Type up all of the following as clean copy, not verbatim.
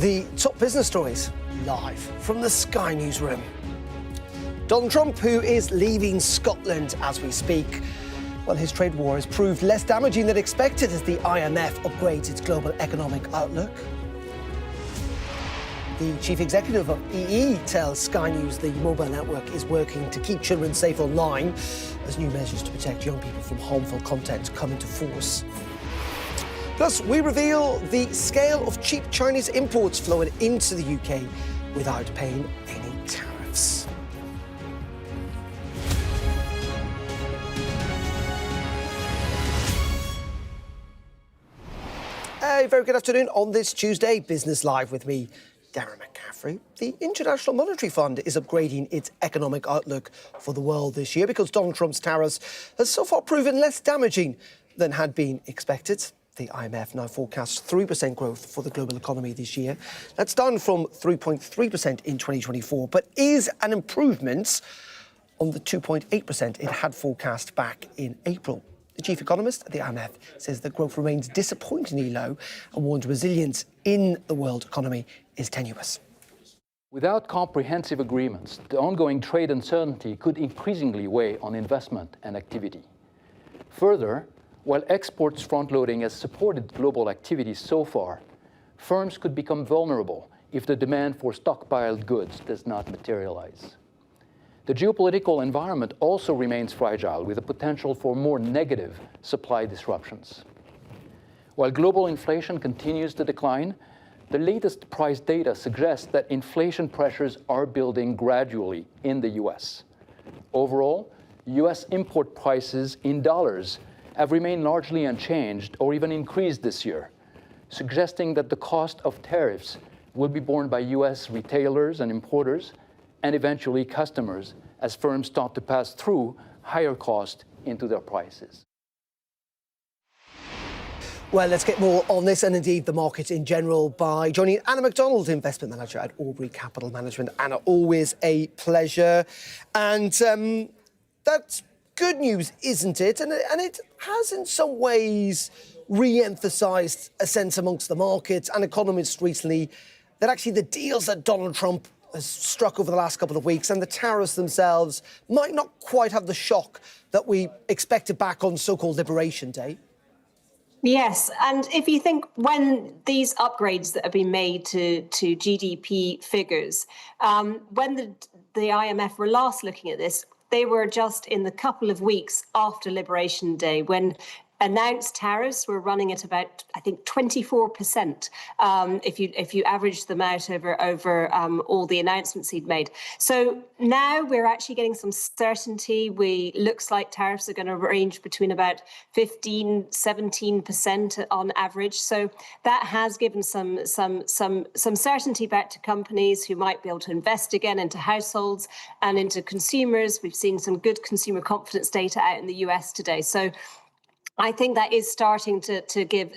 The top business stories, live from the Sky Newsroom. Donald Trump, who is leaving Scotland as we speak. Well, his trade war has proved less damaging than expected as the IMF upgrades its global economic outlook. The chief executive of EE tells Sky News the mobile network is working to keep children safe online as new measures to protect young people from harmful content come into force. Plus, we reveal the scale of cheap Chinese imports flowing into the UK without paying any tariffs. A very good afternoon on this Tuesday. Business Live with me, Darren McCaffrey. The International Monetary Fund is upgrading its economic outlook for the world this year because Donald Trump's tariffs has so far proven less damaging than had been expected. The IMF now forecasts 3% growth for the global economy this year. That's down from 3.3% in 2024, but is an improvement on the 2.8% it had forecast back in April. The chief economist at the IMF says that growth remains disappointingly low and warns resilience in the world economy is tenuous. Without comprehensive agreements, the ongoing trade uncertainty could increasingly weigh on investment and activity. Further, while exports front-loading has supported global activity so far, firms could become vulnerable if the demand for stockpiled goods does not materialize. The geopolitical environment also remains fragile, with the potential for more negative supply disruptions. While global inflation continues to decline, the latest price data suggests that inflation pressures are building gradually in the US. Overall, US import prices in dollars have remained largely unchanged or even increased this year, suggesting that the cost of tariffs will be borne by US retailers and importers and eventually customers as firms start to pass through higher costs into their prices. Well, let's get more on this and indeed the market in general by joining Anna MacDonald, investment manager at Aubrey Capital Management. Anna, always a pleasure. And that's good news, isn't it? And it has in some ways re-emphasised a sense amongst the markets and economists recently that actually the deals that Donald Trump has struck over the last couple of weeks and the tariffs themselves might not quite have the shock that we expected back on so-called Liberation Day. Yes, and if you think when these upgrades that have been made to GDP figures, when the IMF were last looking at this, they were just in the couple of weeks after Liberation Day when announced tariffs were running at about, I think, 24%, if you average them out over all the announcements he'd made. So now we're actually getting some certainty. Looks like tariffs are going to range between about 15-17% on average. So that has given some certainty back to companies who might be able to invest again into households and into consumers. We've seen some good consumer confidence data out in the US today. So I think that is starting to give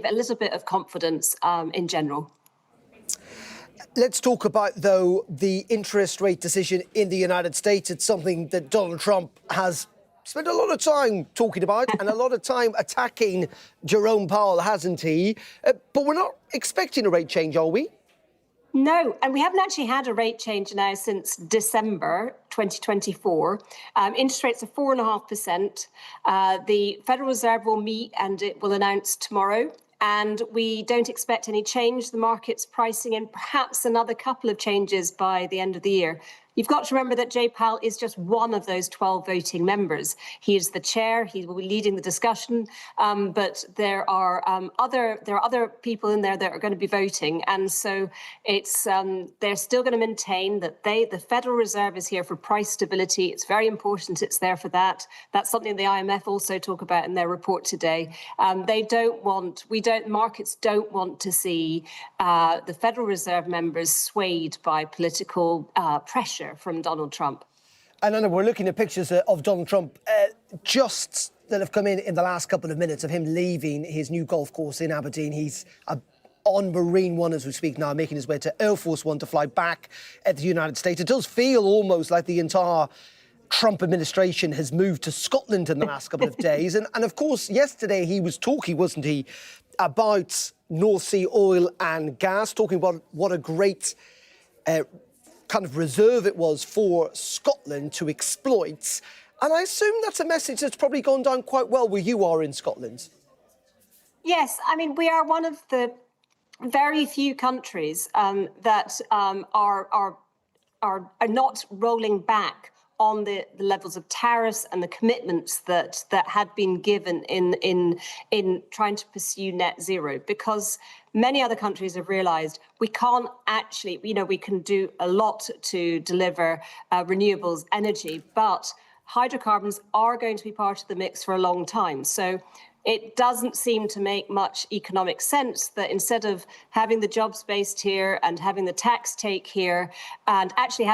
a little bit of confidence in general. Let's talk about, though, the interest rate decision in the United States. It's something that Donald Trump has spent a lot of time talking about and a lot of time attacking Jerome Powell, hasn't he? But we're not expecting a rate change, are we? No, and we haven't actually had a rate change now since December 2024. Interest rates are 4.5%. The Federal Reserve will meet and it will announce tomorrow. And we don't expect any change. The market's pricing in perhaps another couple of changes by the end of the year. You've got to remember that Jay Powell is just one of those 12 voting members. He is the chair. He will be leading the discussion. But there are other people in there that are going to be voting. And so it's they're still going to maintain that the Federal Reserve is here for price stability. It's very important. It's there for that. That's something the IMF also talk about in their report today. Markets don't want to see the Federal Reserve members swayed by political pressure from Donald Trump. And Anna, we're looking at pictures of Donald Trump just that have come in the last couple of minutes of him leaving his new golf course in Aberdeen. He's on Marine One as we speak now, making his way to Air Force One to fly back at the United States. It does feel almost like the entire Trump administration has moved to Scotland in the last couple of days. And of course, yesterday he was talking, wasn't he, about North Sea oil and gas, talking about what a great kind of reserve it was for Scotland to exploit. And I assume that's a message that's probably gone down quite well where you are in Scotland. Yes, I mean, we are one of the very few countries that are not rolling back on the levels of tariffs and the commitments that had been given in trying to pursue net zero, because many other countries have realized we can't actually, we can do a lot to deliver renewables energy, but hydrocarbons are going to be part of the mix for a long time. So it doesn't seem to make much economic sense that instead of having the jobs based here and having the tax take here and actually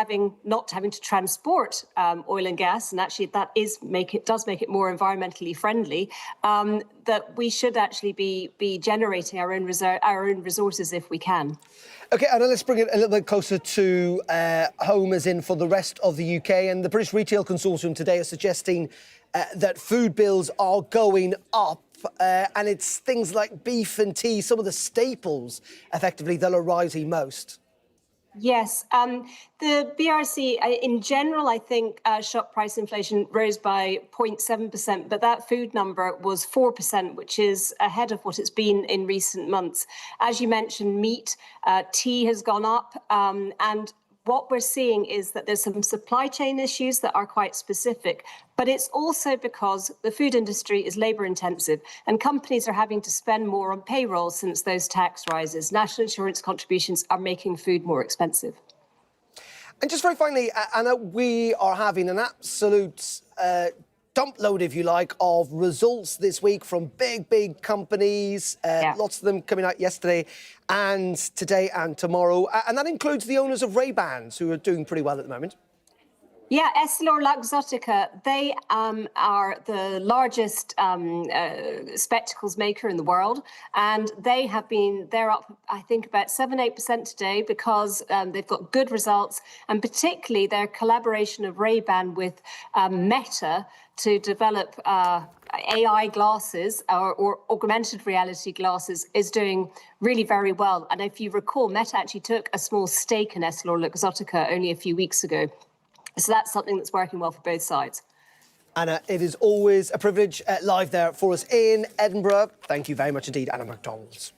not having to transport oil and gas, and actually that does make it more environmentally friendly, that we should actually be generating our own resources if we can. OK, Anna, let's bring it a little bit closer to home, as in for the rest of the UK. And the British Retail Consortium today are suggesting that food bills are going up. And it's things like beef and tea, some of the staples, effectively, that are rising most. Yes, the BRC, in general, I think shop price inflation rose by 0.7%, but that food number was 4%, which is ahead of what it's been in recent months. As you mentioned, meat, tea has gone up, and what we're seeing is that there's some supply chain issues that are quite specific, but it's also because the food industry is labour intensive and companies are having to spend more on payroll since those tax rises. National insurance contributions are making food more expensive. And just very finally, Anna, we are having an absolute dump load, if you like, of results this week from big companies, lots of them coming out yesterday and today and tomorrow. And that includes the owners of Ray-Bans, who are doing pretty well at the moment. Yeah, EssilorLuxottica, they are the largest spectacles maker in the world. And they're up, I think, about 7-8% today because they've got good results. And particularly their collaboration of Ray-Ban with Meta to develop AI glasses or augmented reality glasses is doing really very well. And if you recall, Meta actually took a small stake in EssilorLuxottica only a few weeks ago. So that's something that's working well for both sides. Anna, it is always a privilege live there for us in Edinburgh. Thank you very much indeed, Anna McDonald.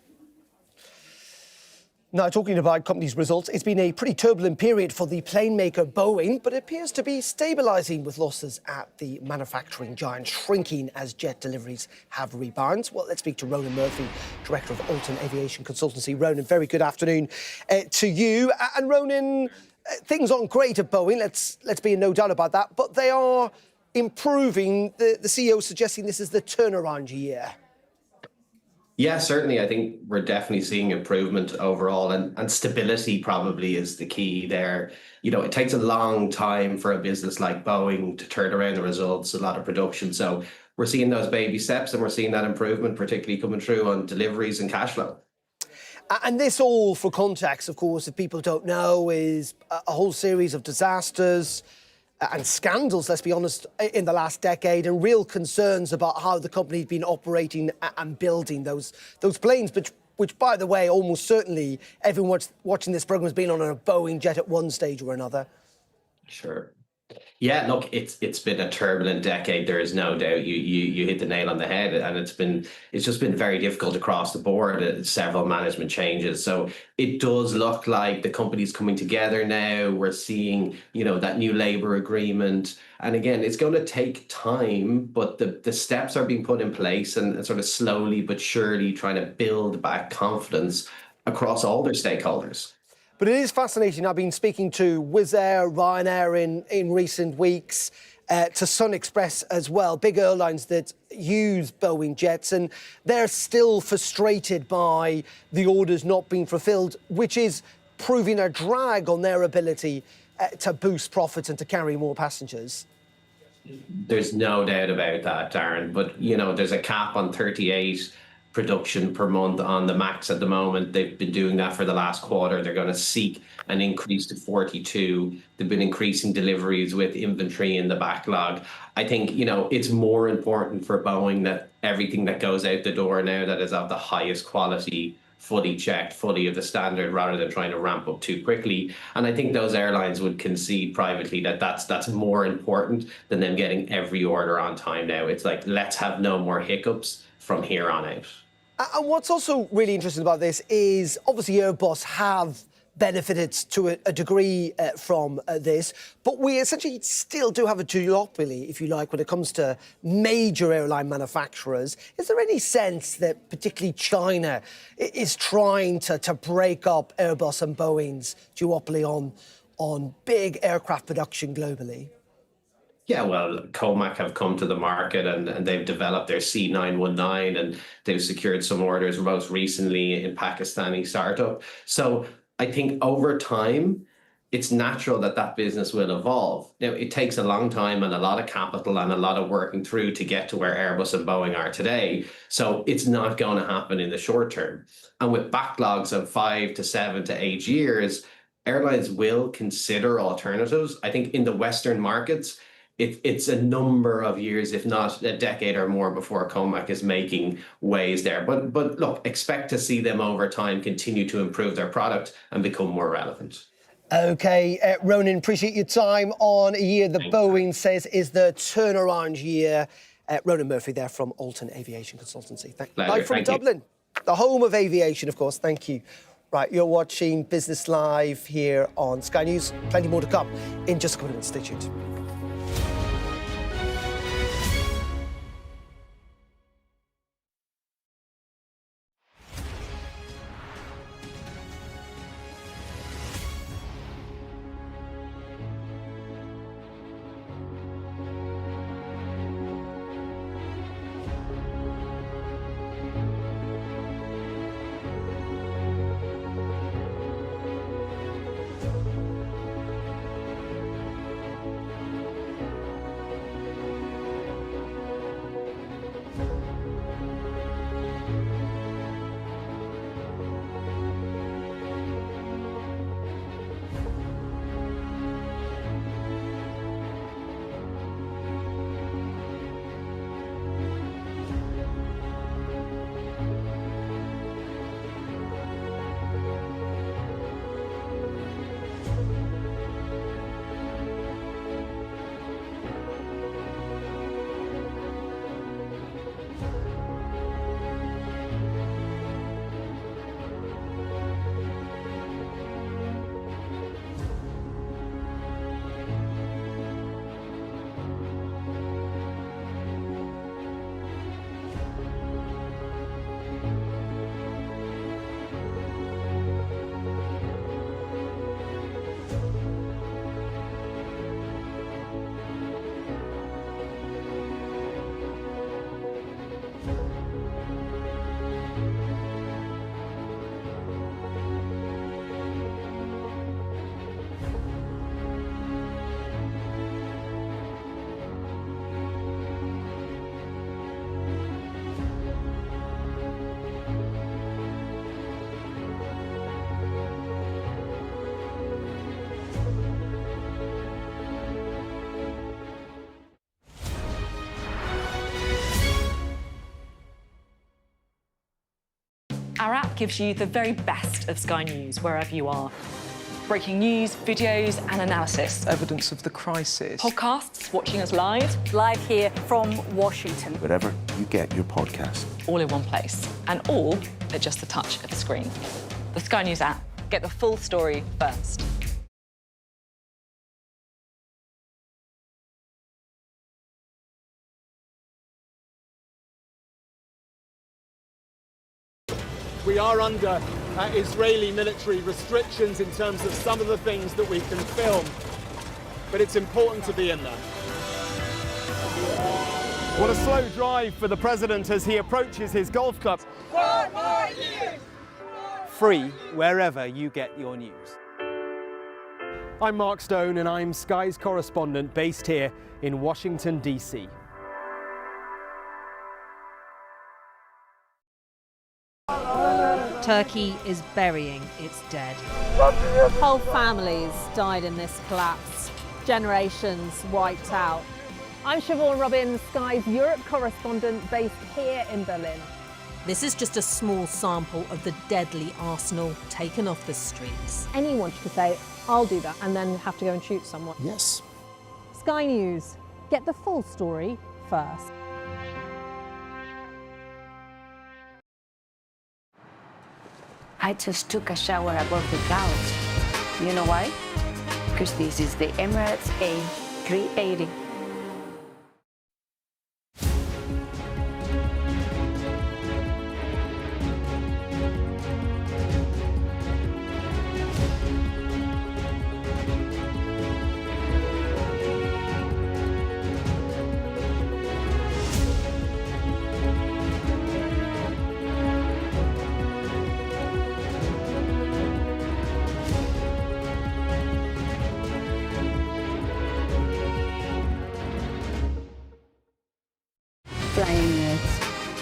Now, talking about companies' results, it's been a pretty turbulent period for the plane maker Boeing, but it appears to be stabilising with losses at the manufacturing giant shrinking as jet deliveries have rebounded. Well, let's speak to Ronan Murphy, Director of Alton Aviation Consultancy. Ronan, very good afternoon to you. And Ronan, things aren't great at Boeing, let's be in no doubt about that, but they are improving. The CEO suggesting this is the turnaround year. Yeah, certainly. I think we're definitely seeing improvement overall, and stability probably is the key there. It takes a long time for a business like Boeing to turn around the results, a lot of production. So we're seeing those baby steps and we're seeing that improvement, particularly coming through on deliveries and cash flow. And this all, for context, of course, if people don't know, is a whole series of disasters and scandals, let's be honest, in the last decade, and real concerns about how the company's been operating and building those planes, which, by the way, almost certainly everyone watching this programme has been on a Boeing jet at one stage or another. Sure. Yeah, look, it's been a turbulent decade. There is no doubt. You hit the nail on the head, and it's just been very difficult across the board. Several management changes, so it does look like the company's coming together now. We're seeing, that new labour agreement, and again, it's going to take time, but the steps are being put in place, and sort of slowly but surely trying to build back confidence across all their stakeholders. But it is fascinating. I've been speaking to Wizz Air, Ryanair in recent weeks, to Sun Express as well, big airlines that use Boeing jets, and they're still frustrated by the orders not being fulfilled, which is proving a drag on their ability to boost profits and to carry more passengers. There's no doubt about that, Darren. But, there's a cap on 38 production per month on the MAX at the moment. They've been doing that for the last quarter. They're going to seek an increase to 42. They've been increasing deliveries with inventory in the backlog. I think, it's more important for Boeing that everything that goes out the door now that is of the highest quality, fully checked, fully of the standard, rather than trying to ramp up too quickly. And I think those airlines would concede privately that that's more important than them getting every order on time now. It's like, let's have no more hiccups from here on out. And what's also really interesting about this is obviously Airbus have benefited to a degree from this, but we essentially still do have a duopoly, if you like, when it comes to major airline manufacturers. Is there any sense that particularly China is trying to break up Airbus and Boeing's duopoly on big aircraft production globally? Yeah, well, Comac have come to the market and they've developed their C919 and they've secured some orders most recently in Pakistani startup. So I think over time, it's natural that business will evolve. Now, it takes a long time and a lot of capital and a lot of working through to get to where Airbus and Boeing are today. So it's not going to happen in the short term. And with backlogs of 5 to 7 to 8 years, airlines will consider alternatives. I think in the Western markets, it's a number of years, if not a decade or more, before Comac is making waves there. But look, expect to see them over time continue to improve their product and become more relevant. OK, Ronan, appreciate your time on a year that Boeing says is the turnaround year. Ronan Murphy there from Alton Aviation Consultancy. Live from Dublin, the home of aviation, of course. Thank you. Right, you're watching Business Live here on Sky News. Plenty more to come in just a couple of minutes. Stay tuned. Our app gives you the very best of Sky News wherever you are. Breaking news, videos and analysis. Evidence of the crisis. Podcasts, watching us live. Live here from Washington. Wherever you get your podcast. All in one place. And all at just the touch of a screen. The Sky News app. Get the full story first. We are under Israeli military restrictions in terms of some of the things that we can film, but it's important to be in there. What a slow drive for the president as he approaches his golf club. 4 more years! Free wherever you get your news. I'm Mark Stone and I'm Sky's correspondent based here in Washington, D.C. Turkey is burying its dead. Whole families died in this collapse. Generations wiped out. I'm Siobhan Robbins, Sky's Europe correspondent based here in Berlin. This is just a small sample of the deadly arsenal taken off the streets. Anyone could say, I'll do that, and then have to go and shoot someone. Yes. Sky News, get the full story first. I just took a shower above the clouds. You know why? Because this is the Emirates A380.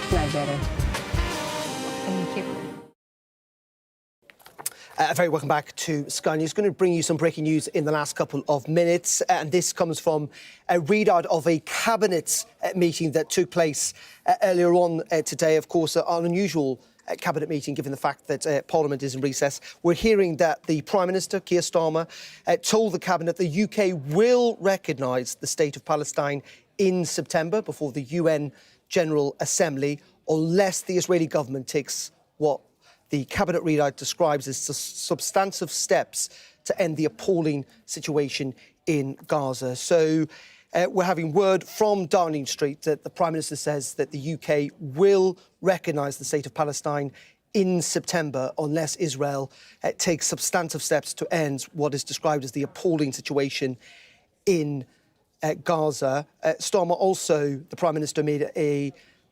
Fly better. Thank you. Very welcome back to Sky News. Going to bring you some breaking news in the last couple of minutes. And this comes from a readout of a cabinet meeting that took place earlier on today. Of course, an unusual cabinet meeting, given the fact that Parliament is in recess. We're hearing that the Prime Minister, Keir Starmer, told the cabinet the UK will recognise the state of Palestine in September before the UN General Assembly, unless the Israeli government takes what the cabinet readout describes as substantive steps to end the appalling situation in Gaza. So we're having word from Downing Street that the Prime Minister says that the UK will recognise the state of Palestine in September unless Israel takes substantive steps to end what is described as the appalling situation in Gaza. Starmer also, the Prime Minister, made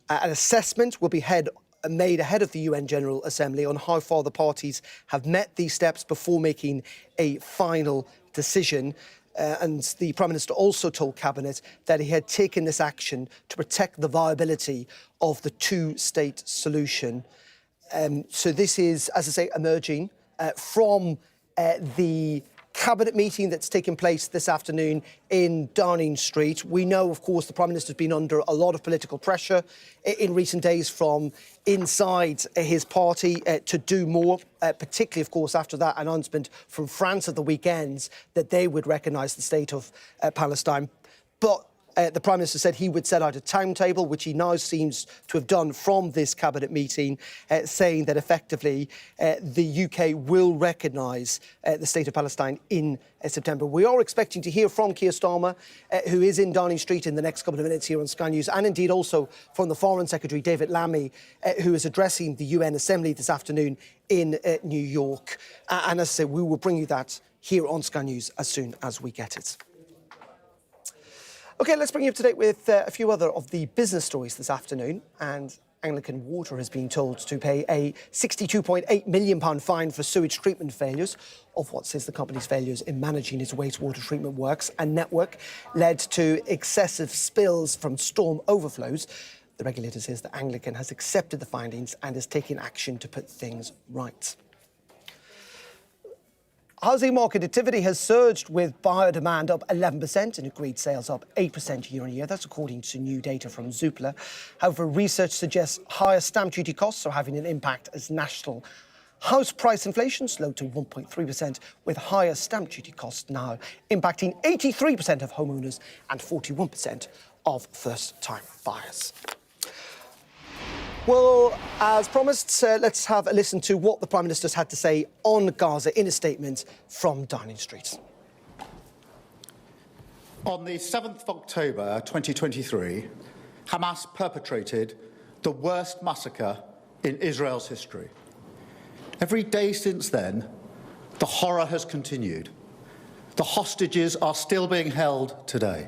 an assessment will be made ahead of the UN General Assembly on how far the parties have met these steps before making a final decision. And the Prime Minister also told Cabinet that he had taken this action to protect the viability of the two-state solution. So this is, as I say, emerging from the cabinet meeting that's taken place this afternoon in Downing Street. We know, of course, the Prime Minister has been under a lot of political pressure in recent days from inside his party to do more, particularly, of course, after that announcement from France at the weekend that they would recognise the state of Palestine. But the Prime Minister said he would set out a timetable, which he now seems to have done from this cabinet meeting, saying that effectively the UK will recognise the state of Palestine in September. We are expecting to hear from Keir Starmer, who is in Downing Street in the next couple of minutes here on Sky News, and indeed also from the Foreign Secretary, David Lammy, who is addressing the UN Assembly this afternoon in New York. And as I say, we will bring you that here on Sky News as soon as we get it. OK, let's bring you up to date with a few other of the business stories this afternoon. And Anglican Water has been told to pay a £62.8 million fine for sewage treatment failures, of what says the company's failures in managing its wastewater treatment works and network led to excessive spills from storm overflows. The regulator says that Anglican has accepted the findings and is taking action to put things right. Housing market activity has surged, with buyer demand up 11% and agreed sales up 8% year-on-year. That's according to new data from Zoopla. However, research suggests higher stamp duty costs are having an impact as national house price inflation slowed to 1.3%, with higher stamp duty costs now impacting 83% of homeowners and 41% of first-time buyers. Well, as promised, let's have a listen to what the Prime Minister's had to say on Gaza in a statement from Downing Street. On the 7th of October 2023, Hamas perpetrated the worst massacre in Israel's history. Every day since then, the horror has continued. The hostages are still being held today.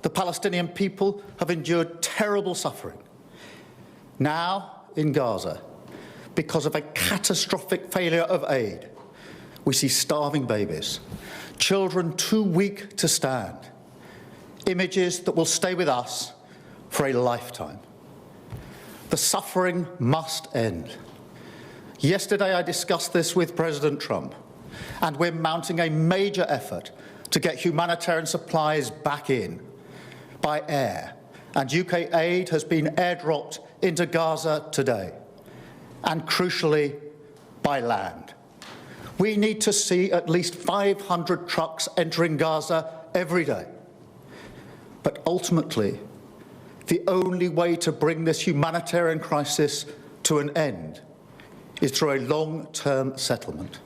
The Palestinian people have endured terrible suffering. Now, in Gaza, because of a catastrophic failure of aid, we see starving babies, children too weak to stand, images that will stay with us for a lifetime. The suffering must end. Yesterday, I discussed this with President Trump, and we're mounting a major effort to get humanitarian supplies back in by air, and UK aid has been airdropped into Gaza today, and crucially, by land. We need to see at least 500 trucks entering Gaza every day. But ultimately, the only way to bring this humanitarian crisis to an end is through a long-term settlement.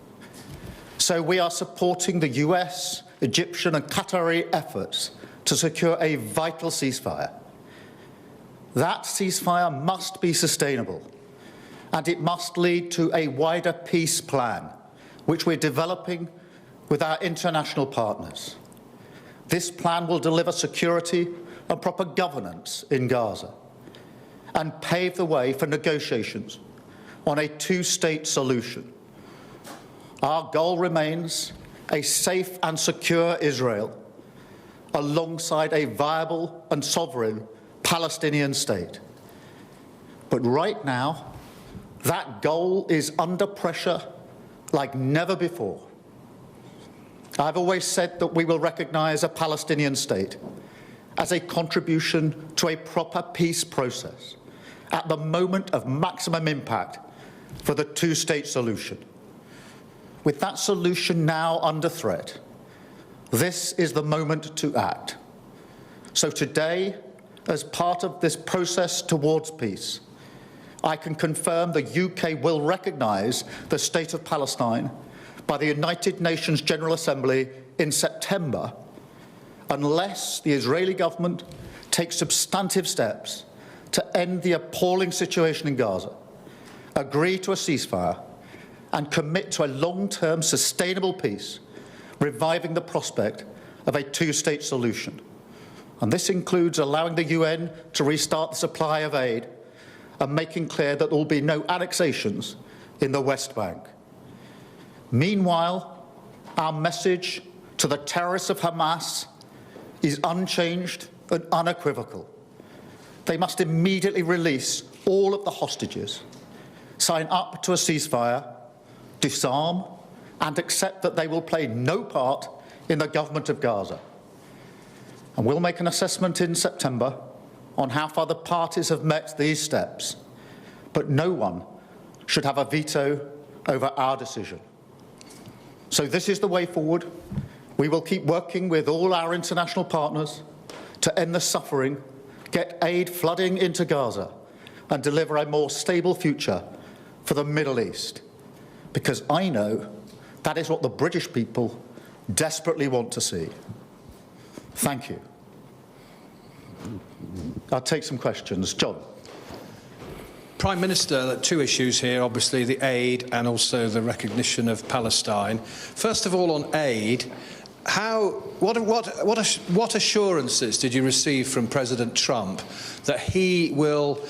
So we are supporting the US, Egyptian and Qatari efforts to secure a vital ceasefire. That ceasefire must be sustainable, and it must lead to a wider peace plan, which we're developing with our international partners. This plan will deliver security and proper governance in Gaza and pave the way for negotiations on a two-state solution. Our goal remains a safe and secure Israel alongside a viable and sovereign Palestinian state. But right now, that goal is under pressure like never before. I've always said that we will recognise a Palestinian state as a contribution to a proper peace process at the moment of maximum impact for the two-state solution. With that solution now under threat, this is the moment to act. So today, as part of this process towards peace, I can confirm the UK will recognise the State of Palestine by the United Nations General Assembly in September, unless the Israeli government takes substantive steps to end the appalling situation in Gaza, agree to a ceasefire, and commit to a long-term sustainable peace, reviving the prospect of a two-state solution. And this includes allowing the UN to restart the supply of aid and making clear that there will be no annexations in the West Bank. Meanwhile, our message to the terrorists of Hamas is unchanged and unequivocal. They must immediately release all of the hostages, sign up to a ceasefire, disarm, and accept that they will play no part in the government of Gaza. And we'll make an assessment in September on how far the parties have met these steps. But no one should have a veto over our decision. So this is the way forward. We will keep working with all our international partners to end the suffering, get aid flooding into Gaza, and deliver a more stable future for the Middle East. Because I know that is what the British people desperately want to see. Thank you. I'll take some questions. John. Prime Minister, two issues here, obviously the aid and also the recognition of Palestine. First of all, on aid, what assurances did you receive from President Trump that he will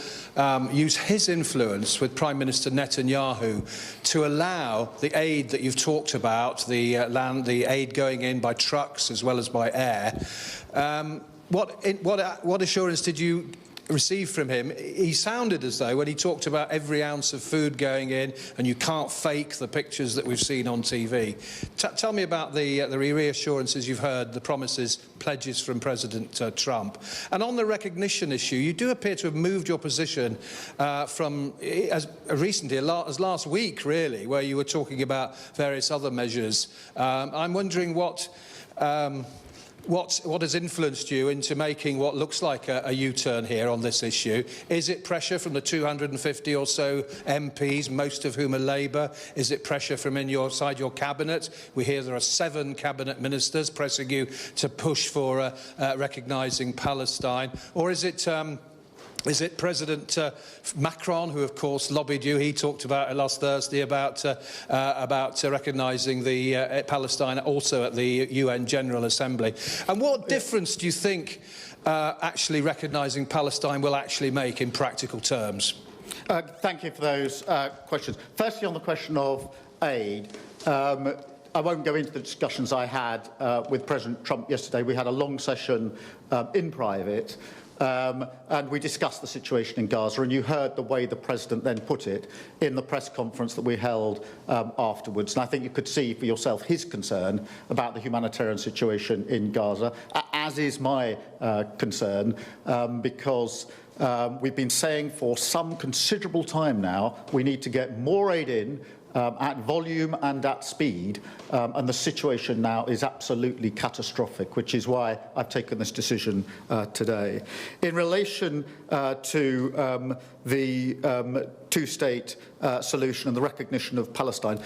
use his influence with Prime Minister Netanyahu to allow the aid that you've talked about, the aid going in by trucks as well as by air? What assurance did you receive from him? He sounded as though when he talked about every ounce of food going in and you can't fake the pictures that we've seen on TV. Tell me about the reassurances you've heard, the promises, pledges from President Trump. And on the recognition issue, you do appear to have moved your position from as recently as last week, really, where you were talking about various other measures. I'm wondering what has influenced you into making what looks like a U-turn here on this issue? Is it pressure from the 250 or so MPs, most of whom are Labour? Is it pressure from inside your cabinet? We hear there are 7 cabinet ministers pressing you to push for recognising Palestine. Or is it President Macron, who, of course, lobbied you? He talked about it last Thursday about recognising the Palestine also at the UN General Assembly. And what difference do you think actually recognising Palestine will actually make in practical terms? Thank you for those questions. Firstly, on the question of aid, I won't go into the discussions I had with President Trump yesterday. We had a long session in private. And we discussed the situation in Gaza, and you heard the way the President then put it in the press conference that we held afterwards. And I think you could see for yourself his concern about the humanitarian situation in Gaza, as is my concern, because we've been saying for some considerable time now we need to get more aid in at volume and at speed, and the situation now is absolutely catastrophic, which is why I've taken this decision today. In relation to the two-state solution and the recognition of Palestine,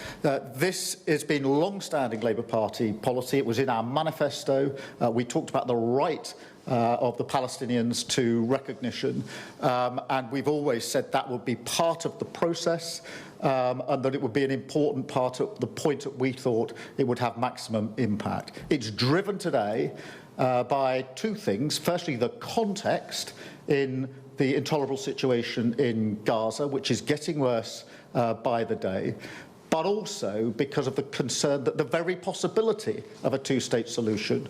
this has been long-standing Labour Party policy. It was in our manifesto. We talked about the right of the Palestinians to recognition, and we've always said that would be part of the process, and that it would be an important part at the point that we thought it would have maximum impact. It's driven today by two things. Firstly, the context in the intolerable situation in Gaza, which is getting worse by the day, but also because of the concern that the very possibility of a two-state solution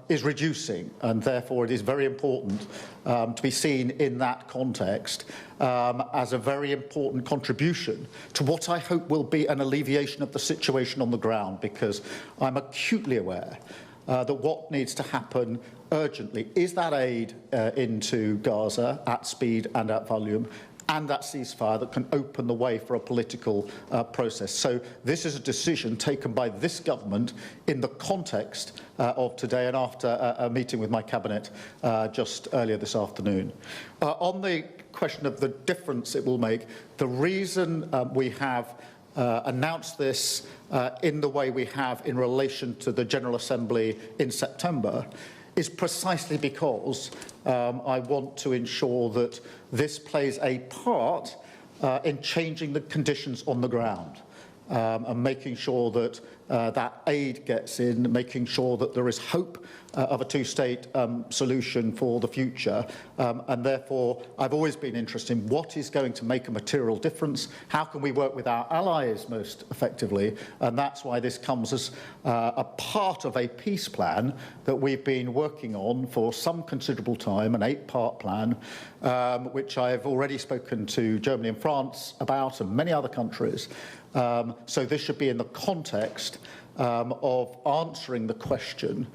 is reducing, and therefore it is very important to be seen in that context as a very important contribution to what I hope will be an alleviation of the situation on the ground, because I'm acutely aware that what needs to happen urgently is that aid into Gaza at speed and at volume, and that ceasefire that can open the way for a political process. So this is a decision taken by this government in the context of today, and after a meeting with my cabinet just earlier this afternoon. On the question of the difference it will make, the reason we have announced this in the way we have in relation to the General Assembly in September is precisely because I want to ensure that this plays a part in changing the conditions on the ground, and making sure that that aid gets in, making sure that there is hope of a two-state solution for the future. And therefore, I've always been interested in what is going to make a material difference, how can we work with our allies most effectively, and that's why this comes as a part of a peace plan that we've been working on for some considerable time, an 8-part plan, which I've already spoken to Germany and France about, and many other countries. So this should be in the context of answering the question,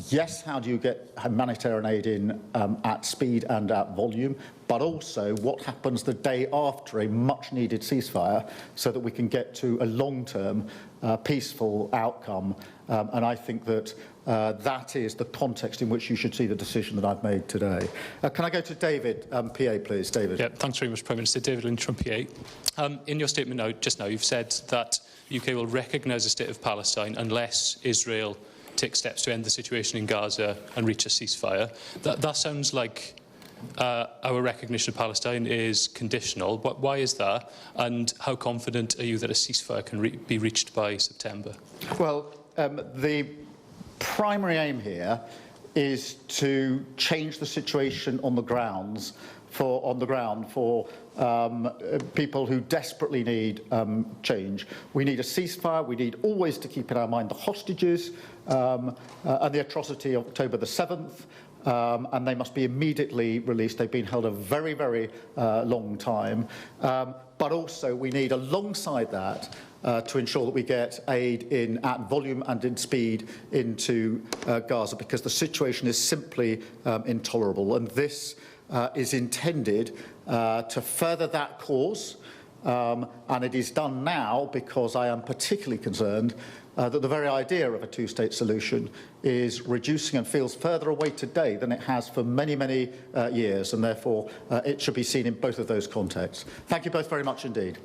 yes, how do you get humanitarian aid in at speed and at volume, but also what happens the day after a much-needed ceasefire so that we can get to a long-term peaceful outcome. And I think that that is the context in which you should see the decision that I've made today. Can I go to David, PA, please? David. Yeah, thanks very much, Prime Minister. David Lynch from PA. In your statement just now, you've said that the UK will recognise the state of Palestine unless Israel takes steps to end the situation in Gaza and reach a ceasefire. That sounds like our recognition of Palestine is conditional. Why is that? And how confident are you that a ceasefire can be reached by September? Well, the primary aim here is to change the situation on the ground for people who desperately need change. We need a ceasefire. We need always to keep in our mind the hostages and the atrocity of October the 7th. And they must be immediately released. They've been held a very, very long time. But also we need, alongside that, to ensure that we get aid in at volume and in speed into Gaza, because the situation is simply intolerable. And this is intended to further that cause, and it is done now because I am particularly concerned that the very idea of a two-state solution is reducing and feels further away today than it has for many, many years, and therefore it should be seen in both of those contexts. Thank you both very much indeed.